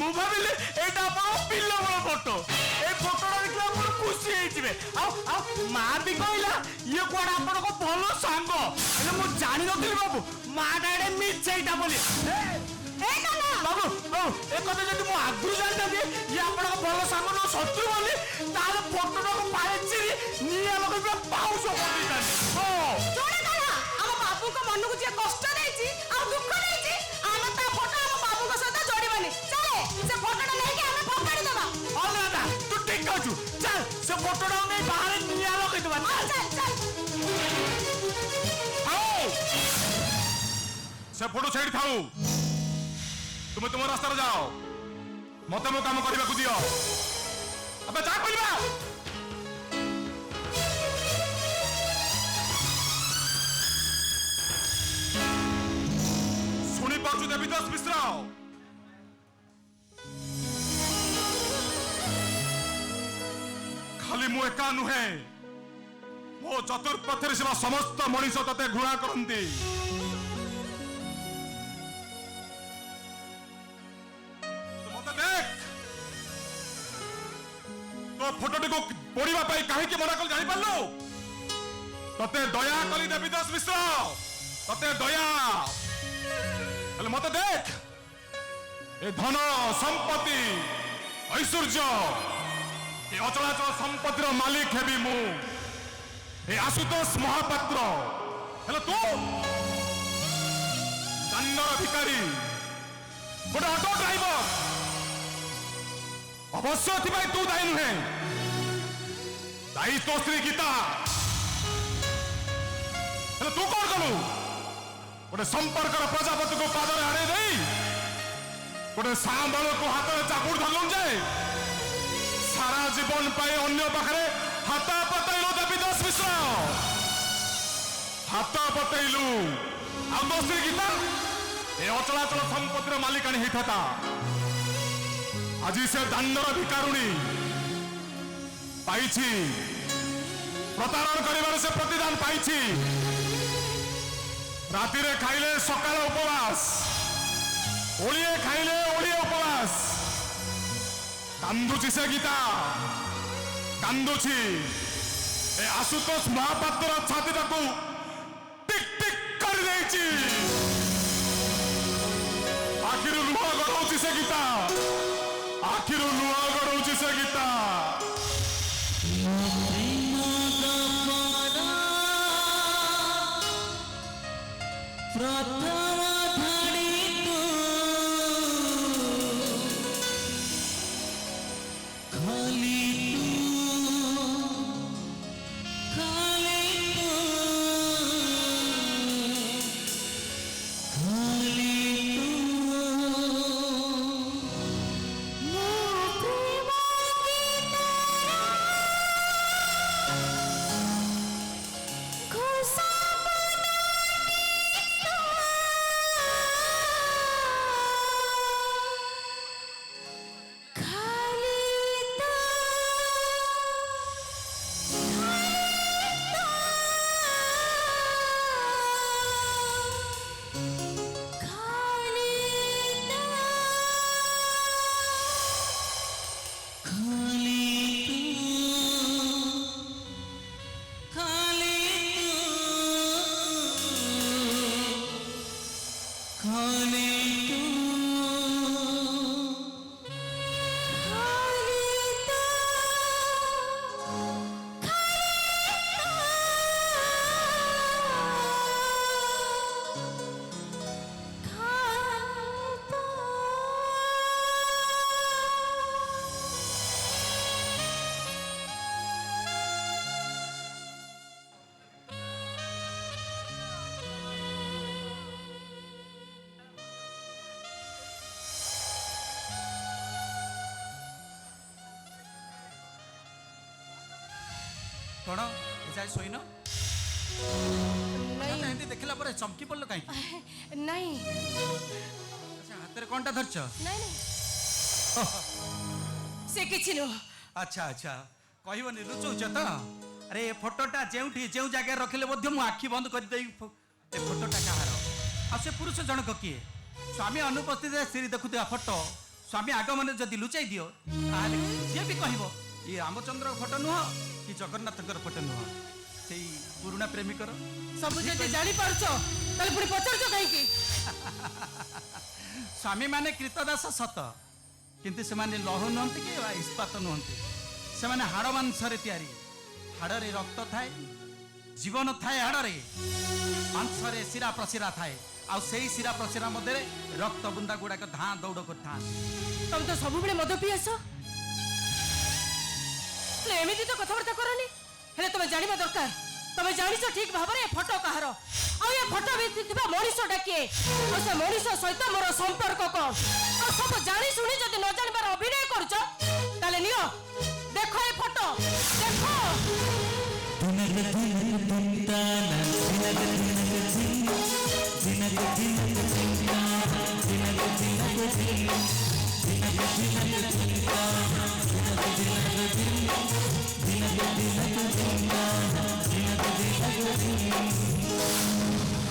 ମୁଁ ଭାବିଲି ଏଇଟା ଆପଣଙ୍କ ପିଲାବେଳ ଫଟୋ। ଏଇ ଫଟୋଟା ଦେଖିଲା ଆପଣ ଖୁସି ହେଇଯିବେ। ଆଉ ମା ବି କହିଲା ଇଏ କୁଆଡେ ଆପଣଙ୍କ ଭଲ ସାଙ୍ଗ। ହେଲେ ମୁଁ ଜାଣିନଥିଲି ବାବୁ ମାଟା ଏଡେ ମିଛେଇଟା ବୋଲି। ବାବୁ ଏ କଥା ଯଦି ମୁଁ ଆଗରୁ ଜାଣିଥାନ୍ତି ଇଏ ଆପଣଙ୍କ ଭଲ ସାଙ୍ଗ ନୁହଁ ଶତ୍ରୁ ବୋଲି ତାହେଲେ ଫଟୋଟାକୁ ପାଳିଚିରି ନିଆଁ ଲଗେଇ ପାଉଛ କରିଦେଇଥାନ୍ତି। ଆମ ବାବୁଙ୍କ ମନକୁ ଯିଏ କଷ୍ଟ ଦେଇଛି ଆଉ ଦୁଃଖ ଦେଇଛି ଆମେ ତା ଫଟୋ ଆମ ବାବୁଙ୍କ ସହିତ ଯୋଡ଼ିବାନି। ଚାଲେ ସେ ଫଟୋଟା ନେଇକି ଆମେ ଫୋପାଡ଼ି ଦେବା। ଅଲଗା ତୁ ଠିକ କହୁଛୁ। ଚାଲ ସେ ଫଟୋଟାକୁ ନେଇ ବାହାରେ ନିଆଁ ଲଗେଇଦେବା। से फोटो छाड़ी थाऊ तुम तुम रास्ता जाओ मत मो काम करने को दियो। अब जा करबा सुनी पाचु देवीदास मिश्र खाली मु एका नुहे मो चतुर्पथरे सेवा समस्त मनीष तते घृणा करती। तो फोटोटी को पढ़ा कहीं मना कल जानी पार्लु ते दया कली देवीदास मिश्र ते दया मत देख ए धन संपत्ति ऐश्वर्य ए अचलाचल संपत्तिर मालिक हेबी मु ए आशुतोष महापात्र हेलो तू दंडर भिकारी गोटे ऑटो ड्राइवर अवश्य तू दायी नुहे दायी तो स्त्री गीता तू कौन कलु गोटे संपर्क प्रजापति को पादर आड़े नहीं गोटे सांबल को हाथ में चापुड़ धरलु जाए सारा जीवन पाए अन्य पाखे हाथ पतैलु देवीदास मिश्र हाथ पतैलु आ तो स्त्री गीता ए अचलाचल संपत्तिर मालिकाणी होता आज से दंडर भिकारुणी पाई प्रतारण कर से प्रतिदान पाई राति खाइले सकाल उपवास ओलिए खाइले ओलिए उपवास कांदुची से गीता कांदुची ए आशुतोष महापात्र छाती टाकू टिक टिक कर देची आखिर लुह गड़ौची से गीता आखिर लुह गड़ौची से गीता कौन जाए शोन नहीं देखला पर चमकी पड़ल कहीं नहीं हाथ में कौन धरच नहीं से किछि नु अच्छा अच्छा कहबनी लुचौच तो अरे फोटोटा जो जगह रखिले मु आखि बंद कर दे फोटोटा कहार आ से पुरुष जनक किए स्वामी अनुपस्थित स्त्री देखुवा फोटो स्वामी आगमन जदि लुचाई दियो ताले जे भी कहबो ये रामचंद्र फोटो नुह कि जगन्नाथकर फोटो नुह सेई पुरुना प्रेमिकर सब जदि जानी पारछो ताले पुरी पचारछो काहे की स्वामी माने कृतदास सत किंतु से माने लौह नुहंती कि इस्पात नुहंती से माने हाड़ मांसरे तैयारी हाड़रे रक्त थाए जीवन थाए हाड़रे मांसरे शिरा प्रशिरा थाए आ सेई शिरा प्रशिरा मध्य रक्त बुंदा गुड़ाक धाँ दौड़ कर था तुम तो सब बेले मद पी आस एमती तो कथबार्ता करनी हेले तुम जानिबा दरकार तुम जानिछ ठीक भाव में फोटो कहार आ ये फोटो भी थिबा मनीषटा किए आ से मनीष सहित मोर संपर्क कौन आ सब जानी सुनी जदि न जानिबार अभिनय करछ ताले नियो देखो ये फोटो देखो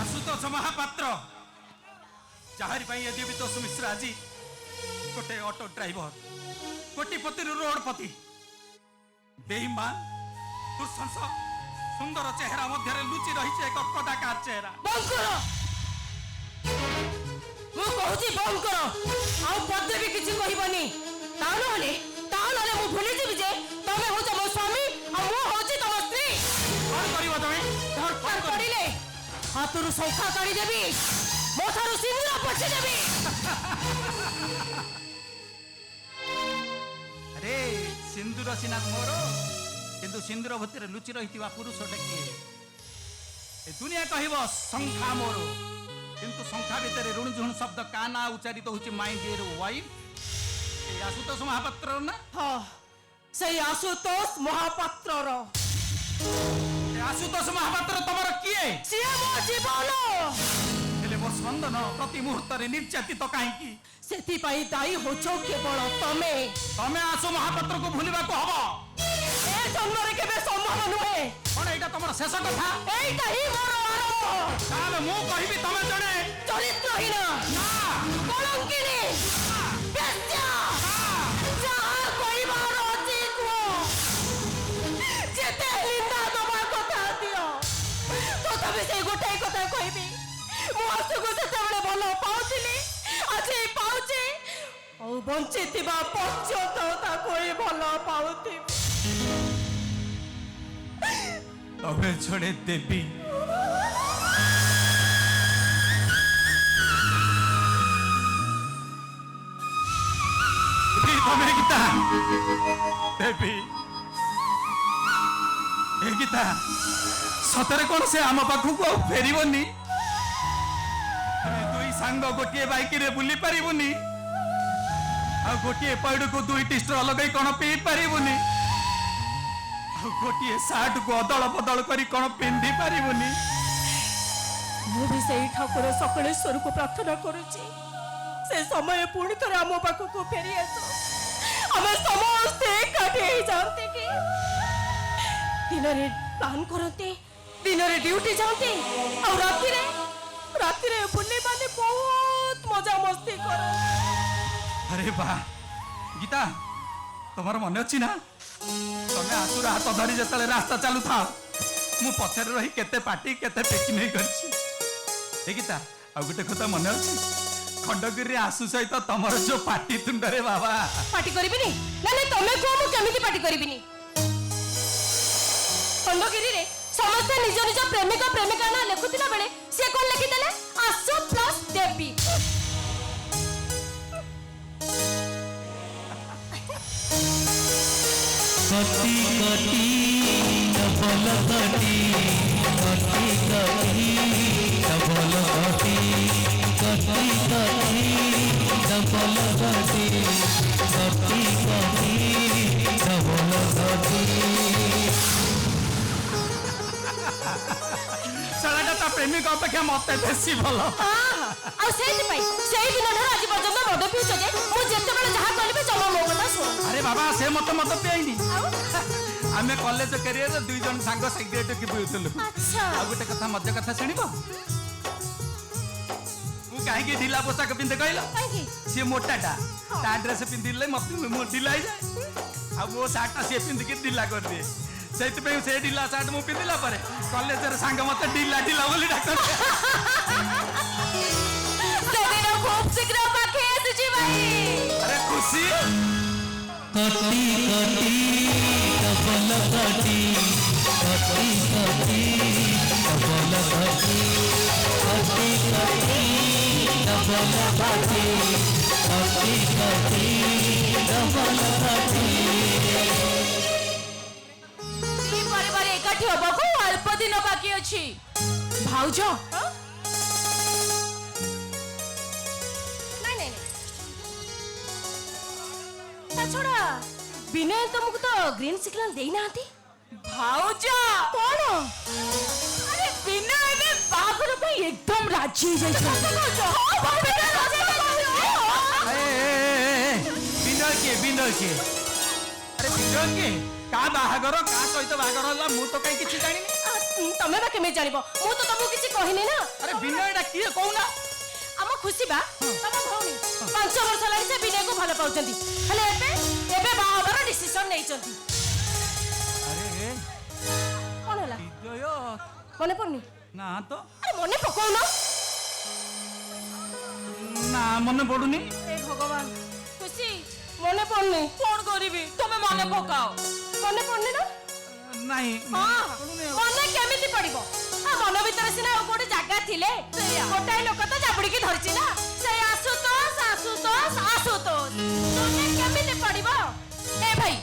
आशुतोष महापात्र जाहारी पाई यदि भी तो मिश्र आज गोटे ऑटो ड्राइवर कोटिपति रोडपति बेईमान दुर्शंस सुंदर चेहरा मध्य लुचि रही एक कदाकार चेहरा बंद करो मु कहूची बंद करो आ पदे भी किछि कहिबनी ता नहले मु भूली जेबी जे तमे होछ मो स्वामी आ मु होची तम स्त्री कौन करिव तमे धरकर पड़िले हाथरू सौखा काढी देबी मोथारू सिंदूर पछी देबी अरे सिंदूर सिना मोर किंतु सिंदूर भीतर लुचि रही पुरुषटा किए ए दुनिया कहब शंखा मोर किंतु शंखा भितर ऋणझुण शब्द का ना उच्चारित होची माय डियर वाइफ ए आशुतोष महापात्र ना हां सही आशुतोष महापात्र रो ए आशुतोष महापात्र तमर किए सिए मो जीवन हेले मोर स्पंदन प्रति मुहूर्त निर्यातित काहेकि सेति पाई दाई होछो केवल तमे तमे आशु महापात्र को भूलिबा को हबो ए जन्मरे केबे संभव नुहे कोन एटा तमर शेष कथा एइटा ही मोर आरंभ ताले मु कहिबी तमे जणे चरित्रहीन ना कलंकिनी बेस्या जहाँ कहिबार अछि कुह जेते निंदा दबा कथा दियो तथापि से गोटाई कथा कहबी मु आसुको सेतेबेले भल पाउथिली आज पाउछि औ बंचिथिबा पर्यंत ताको भल पाउथि तबे छोड़े देवी तमे गीता देवी ए गीता सतरे कौन से आम पाखक फेरबनी दुई सांग गोटे बाइक रे बुली पारिबुनी आ गोटे पैड को दुईटी स्ट्र लगे कौन पी पारिबुनी गोटे सार्ट को अदल बदल करी कौन पिंधि पारिबुनी मु भी सही ठाकुर सकलेश्वर को प्रार्थना करुची से समय पुणी थोड़े आम पाखक फेरी आस आम समस्ते एकाठी जाते कि दिन में प्लान करते दिन में ड्यूटी जाते और राति रे बुले माने बहुत मजा मस्ती कर अरे वाह गीता तुम्हार मन अच्छी ना तमे आसुर हाथ धरी जतले रास्ता चलू था मु पछरे रही केते पार्टी केते पिकनिक करछि ए गीता आ गुटे कथा मन अछि खंडगिरी आसु सहित तमर जो पार्टी तुंडरे बाबा पार्टी करिबिनी ना ना तमे को मु केमिति पार्टी करिबिनी खंडगिरी रे समस्त निज निज प्रेमिका प्रेमिका ना लेखुतिला बेले से कोन लिखि देले आसु प्लस देवी कटी कटी डबल कटी कटी कटी डबल कटी कटी कटी डबल कटी कटी कटी डबल कटी सालाटा ता प्रेमिक अपेक्षा मते बेसी भलो आ सेति पई सेई दिन धर आज पर्यंत मद पिउछ जे मु जेते बेले जहा कहलिबे जमा मो କଥା सुन अरे बाबा से मत पियाइनी आमे कॉलेज करियर दुई जन सांग सिगरेट की पिउतलु अच्छा आ गुटे कथा मजा कथा सुनिबो मु कहीं ढिला पोशाक पिंधे कहल काहे सी मोटाटा ता ड्रेस पिंधिले मत मो ढिला ही जाए आ मो सार्टा सी पिंधिके ढिला कर दिए से ढिला सार्ट मु पिंधिला परे कॉलेज रे सांग मत ढिला ढिला बोली डाक्टर सेदिन खूब शीघ्र पाखे आसी भाई अरे खुशी कटी कटी डबल कटी कटी कटी डबल कटी कटी कटी डबल कटी कटी कटी डबल कटी ई परिवार एकाठी हबको अल्प दिन बाकी अछि भाउज नहीं नहीं ता छोड़ा विनय तुमको तो ग्रीन सिग्नल देई नाती भाउज कौन अरे विनय ने बागर पे एकदम राजी जाई छ विनय के अरे विनय के का बाहागर का सहित बाहागर होला मु तो कहीं किछि जानिनी तमे बा केमे जानिबो मु तो तुमको किछि कहिनी ना अरे विनयटा किए कहूना आम खुशी बा तम भौणी 5 वर्ष लागि से विनय को भल पाउचंदी हले एबे बाहाबर डिसिजन नै चंदी अरे कोन होला विजय मने पड़नी ना तो अरे मने पकाउनो ना मन पडुनी हे भगवान खुशी मने पड़नी कोन करिवि तमे मने पकाओ मने पड़नी ना नहीं हां मने केमिति पड़िबो आ मन भीतर सिना आ कोटे जागा थिले गोटाय लोक तो जाबुडी की धरछि ना से आसु तो तमे केमिति पड़िबो ए भाई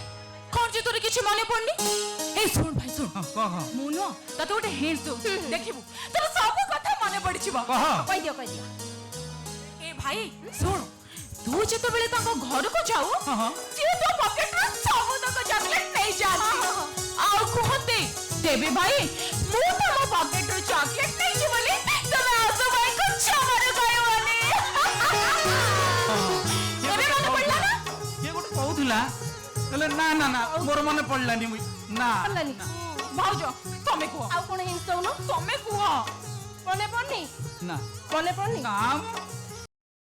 कोन जे तोरे किछि मने पड़नी ए सुन भाई सुन कह मुनो तते गोटे हिंट दो देखिबु तोर सब कथा मने पड़िछिबो कह दियो ए भाई सुन तू जेते बेले ताको घर को जाऊ जे तो पॉकेट रे सब तक चॉकलेट नहीं जाती आउ कहते देवी भाई मु तो मो पॉकेट रे चॉकलेट नहीं छी बोली तमे आसो भाई को छमारे गयो वाली देवी मने पड़ला ना ये गोटे कहूला कहले ना ना ना मोर मन पड़लानी ना पड़लानी भाउजो तमे को आउ कोन हिंस दउनो तमे को मने पड़नी ना मने पड़नी ना